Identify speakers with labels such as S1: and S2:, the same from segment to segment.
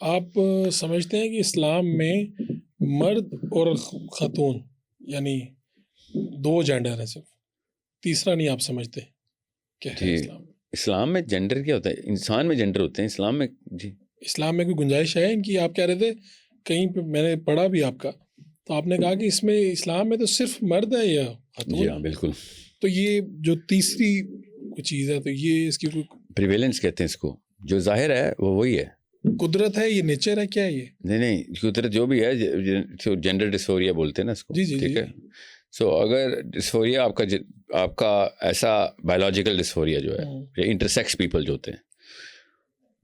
S1: آپ سمجھتے ہیں کہ اسلام میں مرد اور خاتون یعنی دو جینڈر ہیں، صرف تیسرا نہیں آپ سمجھتے کیا ہے اسلام میں؟
S2: اسلام میں جینڈر کیا ہوتا ہے؟ انسان میں جینڈر ہوتے ہیں اسلام میں. جی
S1: اسلام میں کوئی گنجائش ہے ان کی؟ آپ کہہ رہے تھے کہیں پہ میں نے پڑھا بھی آپ کا، تو آپ نے کہا کہ اس میں اسلام میں تو صرف مرد ہے یا خاتون؟
S2: جی ہاں بالکل.
S1: تو یہ جو تیسری کوئی چیز ہے تو یہ اس کی کوئی
S2: پریویلنس کہتے ہیں اس کو. جو ظاہر ہے وہ وہی ہے.
S1: قدرت ہے، یہ نیچر ہے، کیا ہے یہ؟
S2: نہیں قدرت جو بھی ہے، جینڈر ڈسفوریا بولتے ہیں نا اس کو.
S1: جی جی
S2: ٹھیک ہے. سو اگر ڈسفوریا آپ کا ایسا بایولوجیکل ڈسفوریا جو ہے، انٹرسیکس پیپل جو ہوتے ہیں،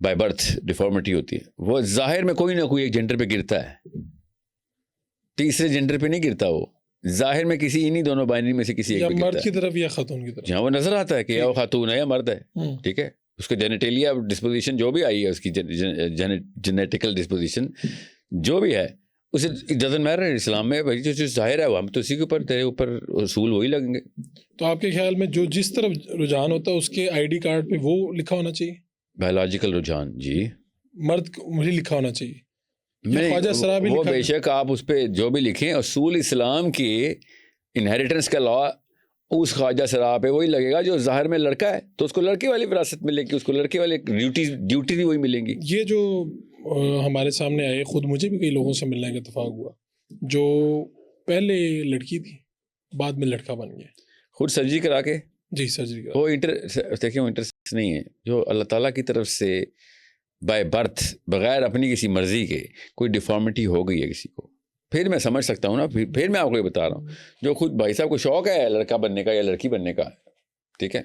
S2: بائی برتھ ڈیفارمیٹی ہوتی ہے، وہ ظاہر میں کوئی نہ کوئی ایک جینڈر پہ گرتا ہے، تیسرے جینڈر پہ نہیں گرتا. وہ ظاہر میں کسی انہی دونوں بائنری میں سے کسی ایک
S1: یا
S2: پہ گرتا ہے،
S1: مرد کی طرف یا خاتون کی طرف،
S2: جہاں وہ نظر آتا ہے کہ یا وہ خاتون ہے یا مرد ہے. ٹھیک ہے. اس کے جینیٹیلیا ڈسپوزیشن جو بھی آئی ہے، اس کی جینیٹیکل ڈسپوزیشن جو بھی ہے، اسے ڈزنٹ میٹر. اسلام میں بھائی جو ظاہر ہے وہ ہم تو اسی کے اوپر، تیرے اوپر اصول وہی لگیں گے.
S1: تو آپ کے خیال میں جو جس طرف رجحان ہوتا ہے اس کے آئی ڈی کارڈ پہ وہ لکھا ہونا چاہیے؟
S2: بایولوجیکل رجحان. جی
S1: مرد مجھے لکھا ہونا چاہیے.
S2: نہیں، وہ بے شک آپ اس پہ جو بھی لکھیں، اصول اسلام کی انہیریٹنس کا لا اس خواجہ سرا پہ وہی لگے گا. جو ظاہر میں لڑکا ہے تو اس کو لڑکے والی وراثت ملے گی، اس کو لڑکے والی ڈیوٹی بھی وہی ملیں گی.
S1: یہ جو ہمارے سامنے آئے، خود مجھے بھی کئی لوگوں سے ملنے کا اتفاق ہوا جو پہلے لڑکی تھی بعد میں لڑکا بن گیا،
S2: خود سرجری کرا کے.
S1: جی سرجری کرا.
S2: وہ دیکھیں وہ انٹرسیکس نہیں ہے، جو اللہ تعالیٰ کی طرف سے بائی برتھ بغیر اپنی کسی مرضی کے کوئی ڈیفارمیٹی ہو گئی ہے کسی کو، پھر میں سمجھ سکتا ہوں نا. پھر میں آپ کو یہ بتا رہا ہوں، جو خود بھائی صاحب کو شوق ہے لڑکا بننے کا یا لڑکی بننے کا، ٹھیک ہے،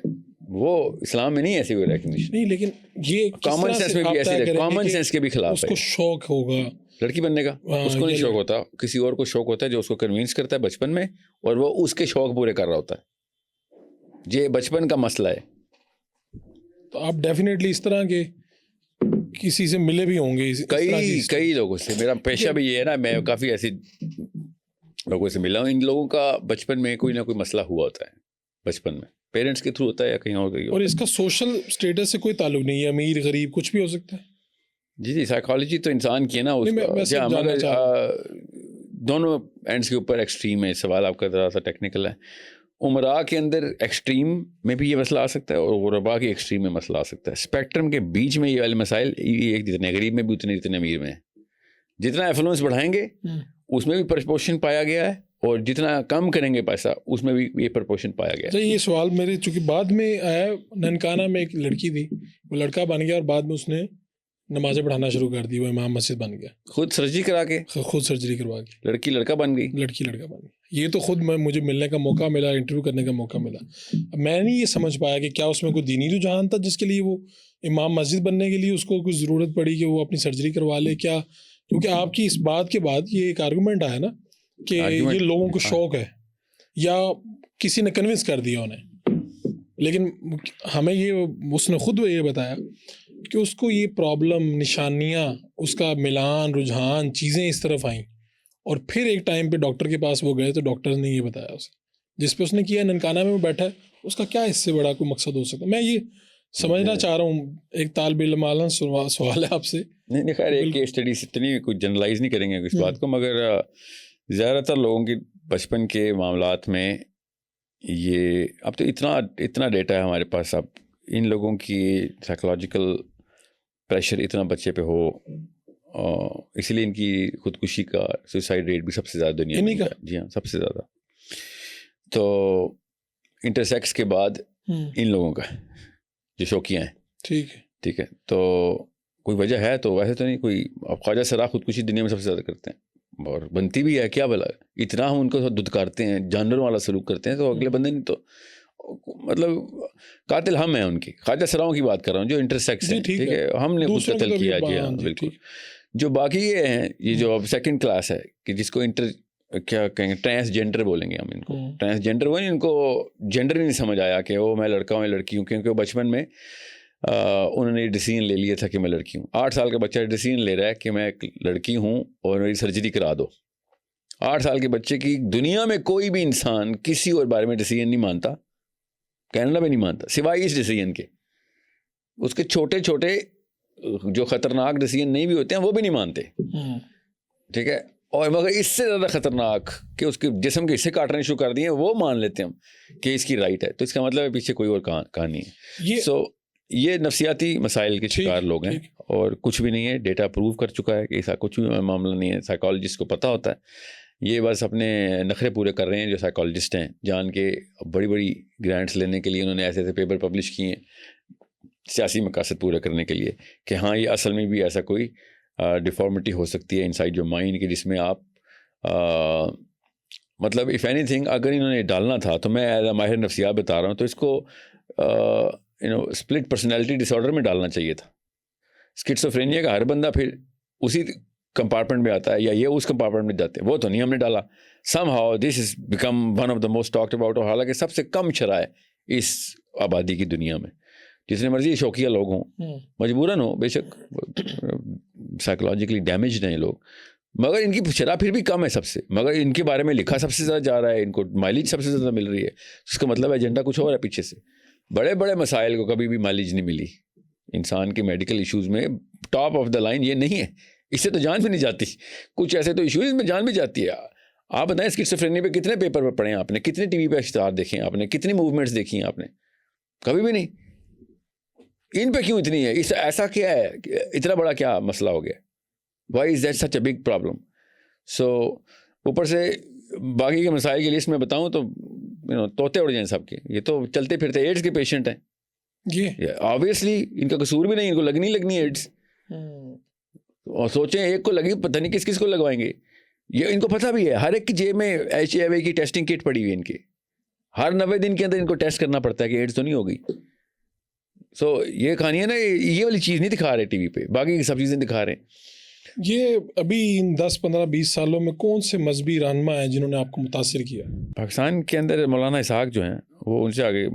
S2: وہ اسلام میں نہیں ایسی کوئی ریکگنیشن
S1: نہیں. لیکن یہ
S2: کامن سینس میں بھی ایسے، کامن سینس کے بھی خلاف
S1: اس
S2: ہے.
S1: کو شوق ہوگا
S2: لڑکی بننے کا، اس کو نہیں شوق ہوتا، کسی اور کو شوق ہوتا ہے جو اس کو کنوینس کرتا ہے بچپن میں، اور وہ اس کے شوق پورے کر رہا ہوتا ہے. یہ بچپن کا مسئلہ ہے.
S1: تو آپ ڈیفینیٹلی اس طرح کے کسی سے ملے بھی ہوں گے؟
S2: کئی لوگوں سے. میرا پیشہ بھی یہ ہے نا، میں کافی ایسے لوگوں سے ملا ہوں. ان لوگوں کا بچپن میں کوئی نہ کوئی مسئلہ ہوا ہوتا ہے، بچپن میں پیرنٹس کے تھرو ہوتا ہے یا کہیں اور.
S1: اور اس کا سوشل اسٹیٹس سے کوئی تعلق نہیں ہے، امیر غریب کچھ بھی ہو سکتا ہے.
S2: جی سائیکالوجی تو انسان کی ہے نا، مگر دونوں اینڈس کے اوپر ایکسٹریم ہے. سوال آپ کا ذرا سا ٹیکنیکل ہے. عمراء کے اندر ایکسٹریم میں بھی یہ مسئلہ آ سکتا ہے، اور غرباء کے ایکسٹریم میں مسئلہ آ سکتا ہے. اسپیکٹرم کے بیچ میں یہ والے مسائل ایک جتنے غریب میں بھی اتنے امیر میں ہیں. جتنا ایفلوئنس بڑھائیں گے اس میں بھی پرپورشن پایا گیا ہے، اور جتنا کم کریں گے پیسہ اس میں بھی یہ پرپورشن پایا گیا ہے.
S1: یہ سوال میرے چونکہ بعد میں آیا، ننکانہ میں ایک لڑکی تھی، وہ لڑکا بن گیا اور بعد میں اس نے نمازیں پڑھانا شروع کر دی، وہ امام مسجد بن گیا،
S2: خود سرجری کرا کے،
S1: خود سرجری کروا کے.
S2: لڑکی لڑکا بن گئی،
S1: لڑکی لڑکا بن گئی. یہ تو خود مجھے ملنے کا موقع ملا، انٹرویو کرنے کا موقع ملا. میں نہیں یہ سمجھ پایا کہ کیا اس میں کوئی دینی رجحان تھا جس کے لیے وہ امام مسجد بننے کے لیے اس کو کچھ ضرورت پڑی کہ وہ اپنی سرجری کروا لے کیا؟ کیونکہ آپ کی اس بات کے بعد یہ ایک آرگومنٹ آیا نا کہ یہ لوگوں کو شوق ہے یا کسی نے کنونس کر دیا انہیں. لیکن ہمیں یہ اس نے خود یہ بتایا کہ اس کو یہ پرابلم، نشانیاں، اس کا ملان، رجحان، چیزیں اس طرف آئیں، اور پھر ایک ٹائم پہ ڈاکٹر کے پاس وہ گئے تو ڈاکٹر نے یہ بتایا اسے، جس پہ اس نے کیا ننکانہ میں بیٹھا ہے، اس کا کیا اس سے بڑا کوئی مقصد ہو سکتا ہے؟ میں یہ سمجھنا چاہ رہا ہوں. ایک طالب علم سوال ہے آپ سے.
S2: نہیں خیر، ایک کیس اسٹڈی سے اتنی کوئی جنرلائز نہیں کریں گے اس بات کو، مگر زیادہ تر لوگوں کی بچپن کے معاملات میں یہ اب تو اتنا ڈیٹا ہے ہمارے پاس. اب ان لوگوں کی سائیکولوجیکل پریشر اتنا بچے پہ ہو، اسی لیے ان کی خودکشی کا سوسائڈ ریٹ بھی سب سے زیادہ دنیا میں. جی ہاں، سب سے زیادہ. تو انٹرسیکس کے بعد ان لوگوں کا جو شوقیاں ہیں، ٹھیک ہے، تو کوئی وجہ ہے تو ویسے تو نہیں کوئی. اب خواجہ سرا خودکشی دنیا میں سب سے زیادہ کرتے ہیں، اور بنتی بھی ہے. کیا بلا اتنا ہم ان کو دھتکارتے ہیں، جانوروں والا سلوک کرتے ہیں، تو اگلے بندے نہیں تو مطلب قاتل ہم ہیں ان کی. خواجہ سراؤں کی بات کر رہا ہوں جو انٹرسیکس ہیں، ٹھیک ہے، ہم نے خود قتل کیا. جی ہاں بالکل. جو باقی یہ ہیں، یہ جو اب سیکنڈ کلاس ہے کہ جس کو کیا کہیں گے، ٹرانس جینڈر بولیں گے ہم ان کو. ٹرانس جینڈر وہ ان کو جینڈر نہیں سمجھ آیا کہ وہ میں لڑکا ہوں یا لڑکی ہوں، کیونکہ وہ بچپن میں انہوں نے ڈیسیژن لے لیا تھا کہ میں لڑکی ہوں. 8 سال کا بچہ ڈیسیژن لے رہا ہے کہ میں ایک لڑکی ہوں اور میری سرجری کرا دو. 8 سال کے بچے کی دنیا میں کوئی بھی انسان کسی اور بارے میں ڈیسیژن نہیں مانتا، کینیڈا میں نہیں مانتا، سوائے اس ڈیسیژن کے. اس کے چھوٹے چھوٹے جو خطرناک ڈیسیجن نہیں بھی ہوتے ہیں وہ بھی نہیں مانتے, ٹھیک ہے, اور مگر اس سے زیادہ خطرناک کہ اس کے جسم کے حصے کاٹنے شروع کر دیے وہ مان لیتے ہیں ہم کہ اس کی رائٹ ہے, تو اس کا مطلب ہے پیچھے کوئی اور کہانی ہے. سو یہ نفسیاتی مسائل کے شکار لوگ ہیں اور کچھ بھی نہیں ہے, ڈیٹا پروو کر چکا ہے کہ ایسا کچھ بھی معاملہ نہیں ہے. سائیکالوجسٹ کو پتہ ہوتا ہے, یہ بس اپنے نخرے پورے کر رہے ہیں جو سائیکالوجسٹ ہیں, جان کے بڑی بڑی گرانٹس لینے کے لیے انہوں نے ایسے ایسے پیپر پبلش کیے ہیں سیاسی مقاصد پورے کرنے کے لیے کہ ہاں یہ اصل میں بھی ایسا کوئی ڈیفارمٹی ہو سکتی ہے انسائڈ جو مائنڈ کے, جس میں آپ مطلب اف اینی تھنگ اگر انہوں نے ڈالنا تھا تو میں ایز اے ماہر نفسیات بتا رہا ہوں تو اس کو اسپلٹ پرسنالٹی ڈس آرڈر میں ڈالنا چاہیے تھا. اسکیزوفرینیا کا ہر بندہ پھر اسی کمپارٹمنٹ میں آتا ہے یا یہ اس کمپارٹمنٹ میں جاتے ہیں, وہ تو نہیں ہم نے ڈالا. Some how this is become one of the most talked about, اور حالانکہ سب سے کم شرح ہے اس آبادی کی دنیا میں. جتنے مرضی شوقیہ لوگ ہوں, مجبوراً ہو, بے شک سائیکولوجیکلی ڈیمیجڈ ہیں لوگ, مگر ان کی شرح پھر بھی کم ہے سب سے, مگر ان کے بارے میں لکھا سب سے زیادہ جا رہا ہے, ان کو مائلیج سب سے زیادہ مل رہی ہے. اس کا مطلب ایجنڈا کچھ اور ہے پیچھے سے. بڑے بڑے مسائل کو کبھی بھی مائلیج نہیں ملی. انسان کے میڈیکل ایشوز میں ٹاپ آف دا لائن یہ نہیں ہے, اس سے تو جان بھی نہیں جاتی. کچھ ایسے تو ایشوز میں جان بھی جاتی ہے. آپ بتائیں اسکیزوفرینیا پہ کتنے پیپر پڑھے ہیں آپ نے, کتنے ٹی وی پہ اشتہار دیکھے ہیں آپ نے, کتنی موومنٹس دیکھی ہیں آپ نے, کبھی بھی نہیں. ان پہ کیوں اتنی ہے, اس ایسا کیا ہے, اتنا بڑا کیا مسئلہ ہو گیا, why is that such a big problem. So اوپر سے باقی کے مسائل کی لسٹ میں بتاؤں تو طوطے اڑ جائیں سب کے. یہ تو چلتے پھرتے ایڈس کے پیشنٹ ہیں, آبویسلی ان کا قصور بھی نہیں, ان کو لگنی ایڈس. اور سوچیں ایک کو لگی پتہ نہیں کس کس کو لگوائیں گے. یہ ان کو پتہ بھی ہے, ہر ایک کی جیب میں HIV کی ٹیسٹنگ کٹ پڑی ہوئی ہے ان کے, ہر 90 دن کے اندر ان کو ٹیسٹ کرنا پڑتا ہے کہ ایڈس تو نہیں ہوگی. سو یہ کہانی ہے نا, یہ والی چیز نہیں دکھا رہے ٹی وی پہ, باقی کی سب چیزیں دکھا رہے ہیں.
S1: یہ ابھی 10 15 20 سالوں میں کون سے مذہبی رہنما ہیں جنہوں نے آپ کو متاثر کیا؟
S2: پاکستان کے اندر مولانا اسحاق جو ہیں وہ ان سے آگے,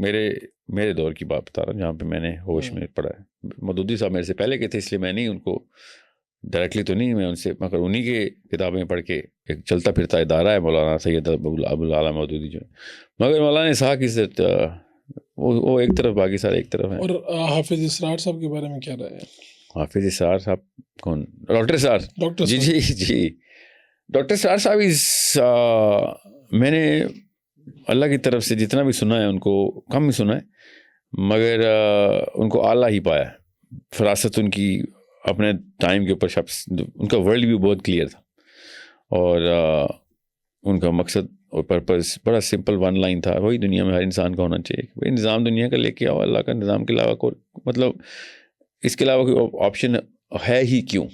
S2: میرے دور کی بات بتا رہا ہوں جہاں پہ میں نے ہوش میں پڑھا ہے. مودودی صاحب میرے سے پہلے کے تھے, اس لیے میں نہیں ان کو ڈائریکٹلی تو نہیں میں ان سے, مگر انہی کے کتابیں پڑھ کے ایک چلتا پھرتا ادارہ ہے مولانا سید ابو العلا مودودی جو ہے. مگر مولانا اسحاق عزت وہ ایک طرف, باقی سارے ایک طرف ہیں.
S1: اور حافظ اسرار صاحب کے بارے میں کیا رہا ہے؟
S2: حافظ اسرار صاحب کون؟ ڈاکٹر اسرار. جی ڈاکٹر اسرار صاحب میں نے اللہ کی طرف سے جتنا بھی سنا ہے ان کو کم ہی سنا ہے, مگر ان کو اعلیٰ ہی پایا. فراست ان کی اپنے ٹائم کے اوپر شخص, ان کا ورلڈ ویو بہت کلیئر تھا, اور ان کا مقصد اور پرپز بڑا سمپل ون لائن تھا, وہی دنیا میں ہر انسان کا ہونا چاہیے. وہی نظام دنیا کا لے کے آؤ, اللہ کا نظام کے علاوہ کوئی مطلب اس کے علاوہ کوئی آپشن ہے ہی کیوں؟